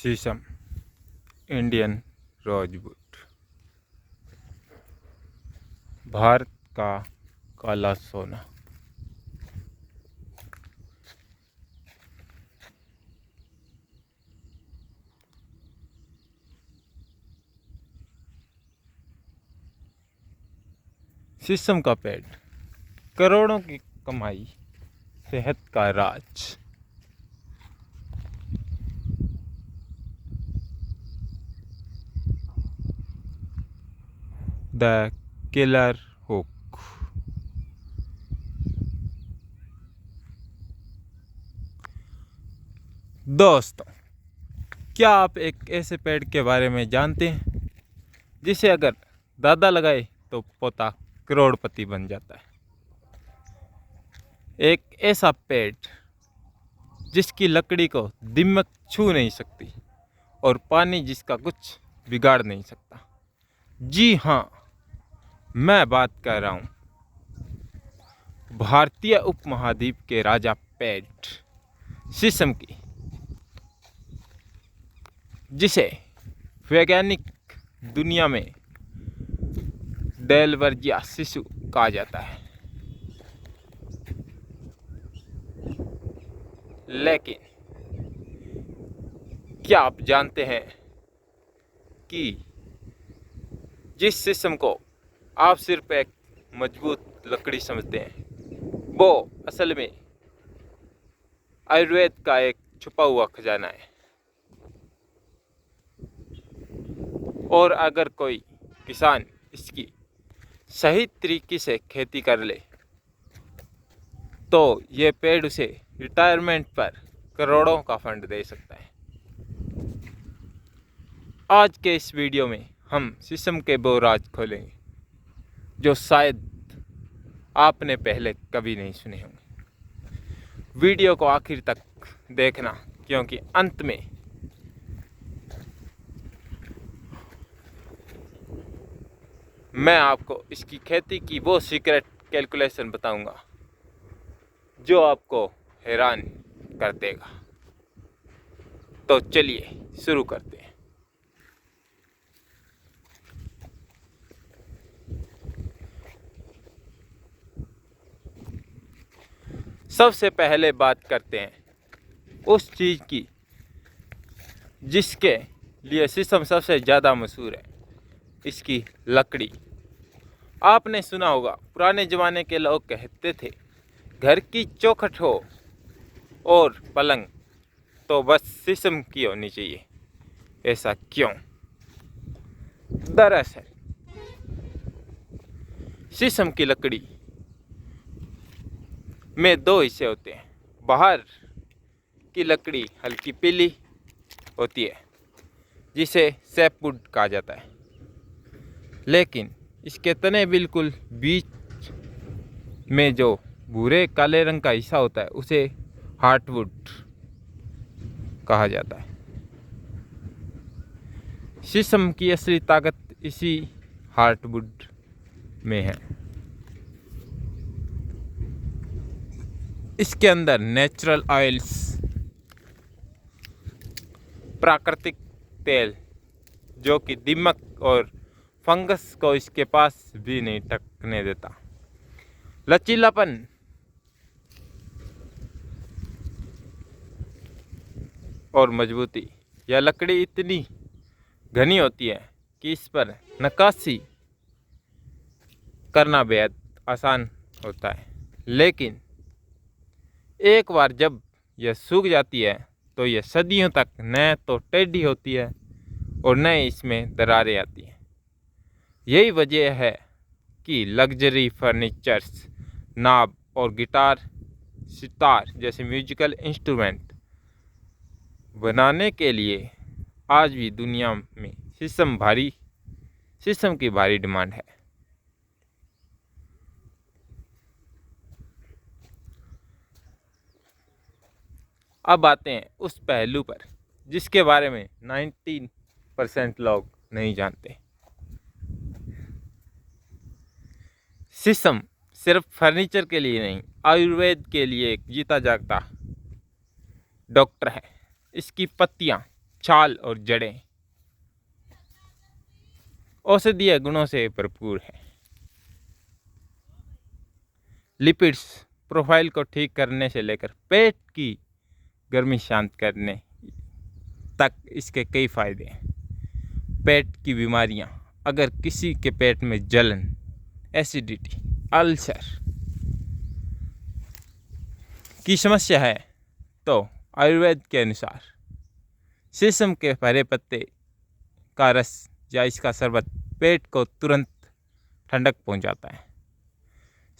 शीशम, Indian rosewood, Bharat का काला सोना। शीशम का पेड़, करोड़ों की कमाई, सेहत का राज। The killer hook. दोस्तों, क्या आप एक ऐसे पेड़ के बारे में जानते हैं जिसे अगर दादा लगाए तो पोता करोड़पति बन जाता है? एक ऐसा पेड़ जिसकी लकड़ी को दीमक छू नहीं सकती और पानी जिसका कुछ बिगाड़ नहीं सकता। जी हाँ, मैं बात कर रहा हूँ भारतीय उपमहाद्वीप के राजा पेड़ शीशम की, जिसे वैज्ञानिक दुनिया में डेलवर्जिया शिशु कहा जाता है। लेकिन क्या आप जानते हैं कि जिस शीशम को आप सिर्फ एक मजबूत लकड़ी समझते हैं, वो असल में आयुर्वेद का एक छुपा हुआ खजाना है। और अगर कोई किसान इसकी सही तरीके से खेती कर ले तो ये पेड़ उसे रिटायरमेंट पर करोड़ों का फंड दे सकता है। आज के इस वीडियो में हम शीशम के वो राज खोलेंगे जो शायद आपने पहले कभी नहीं सुने होंगे। वीडियो को आखिर तक देखना, क्योंकि अंत में मैं आपको इसकी खेती की वो सीक्रेट कैलकुलेशन बताऊंगा जो आपको हैरान कर देगा। तो चलिए शुरू करते हैं। सबसे पहले बात करते हैं उस चीज़ की जिसके लिए शीशम सबसे ज़्यादा मशहूर है, इसकी लकड़ी। आपने सुना होगा, पुराने ज़माने के लोग कहते थे घर की चौखट हो और पलंग तो बस शीशम की होनी चाहिए। ऐसा क्यों? दरअसल शीशम की लकड़ी में दो हिस्से होते हैं। बाहर की लकड़ी हल्की पीली होती है जिसे सैपवुड कहा जाता है, लेकिन इसके तने बिल्कुल बीच में जो भूरे काले रंग का हिस्सा होता है उसे हार्टवुड कहा जाता है। शीशम की असली ताकत इसी हार्टवुड में है। इसके अंदर नेचुरल ऑयल्स, प्राकृतिक तेल, जो कि दीमक और फंगस को इसके पास भी नहीं टकने देता। लचीलापन, और मजबूती। यह लकड़ी इतनी घनी होती है कि इस पर नक्काशी करना बेहद आसान होता है, लेकिन एक बार जब यह सूख जाती है तो यह सदियों तक न तो टेढ़ी होती है और न इसमें दरारें आती हैं। यही वजह है कि लग्जरी फर्नीचर्स, नाब और गिटार, सितार जैसे म्यूजिकल इंस्ट्रूमेंट बनाने के लिए आज भी दुनिया में शीशम की भारी डिमांड है। अब आते हैं उस पहलू पर जिसके बारे में 19% लोग नहीं जानते। शीशम सिर्फ फर्नीचर के लिए नहीं, आयुर्वेद के लिए एक जीता जागता डॉक्टर है। इसकी पत्तियां छाल और जड़ें औषधीय गुणों से भरपूर है। लिपिड्स प्रोफाइल को ठीक करने से लेकर पेट की गर्मी शांत करने तक इसके कई फायदे हैं। पेट की बीमारियां, अगर किसी के पेट में जलन, एसिडिटी, अल्सर की समस्या है तो आयुर्वेद के अनुसार शीशम के हरे पत्ते का रस या इसका शरबत पेट को तुरंत ठंडक पहुंचाता है।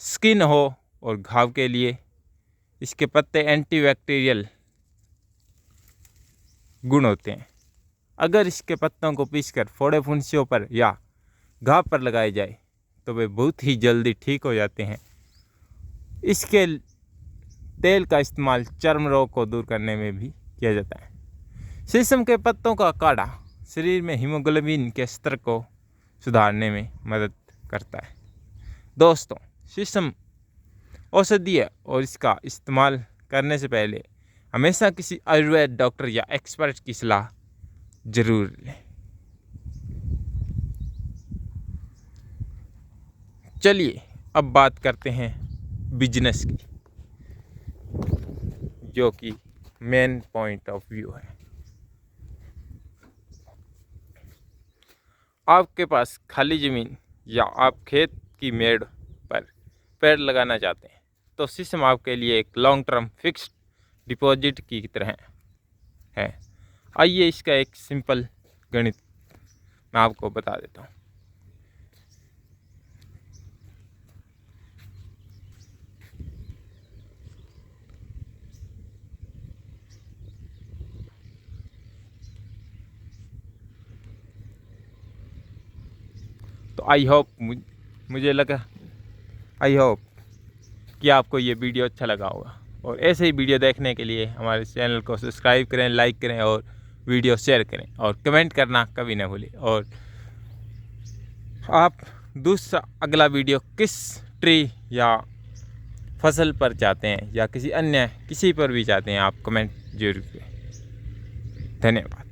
स्किन हो और घाव के लिए इसके पत्ते एंटीबैक्टीरियल गुण होते हैं। अगर इसके पत्तों को पीसकर फोड़े फुंसियों पर या घाव पर लगाए जाए तो वे बहुत ही जल्दी ठीक हो जाते हैं। इसके तेल का इस्तेमाल चर्म रोग को दूर करने में भी किया जाता है। शीशम के पत्तों का काढ़ा शरीर में हीमोग्लोबिन के स्तर को सुधारने में मदद करता है। दोस्तों, शीशम औषधीय और इसका इस्तेमाल करने से पहले हमेशा किसी आयुर्वेद डॉक्टर या एक्सपर्ट की सलाह जरूर लें। चलिए अब बात करते हैं बिजनेस की, जो कि मेन पॉइंट ऑफ व्यू है। आपके पास खाली ज़मीन या आप खेत की मेड़ पर पेड़ लगाना चाहते हैं तो शीशम आपके लिए एक लॉन्ग टर्म फिक्स्ड डिपॉजिट की तरह है। आइए इसका एक सिंपल गणित मैं आपको बता देता हूँ। तो आई होप कि आपको ये वीडियो अच्छा लगा होगा, और ऐसे ही वीडियो देखने के लिए हमारे चैनल को सब्सक्राइब करें, लाइक करें और वीडियो शेयर करें और कमेंट करना कभी ना भूलें। और आप दूसरा अगला वीडियो किस ट्री या फसल पर चाहते हैं या किसी पर भी चाहते हैं, आप कमेंट जरूर करें। धन्यवाद।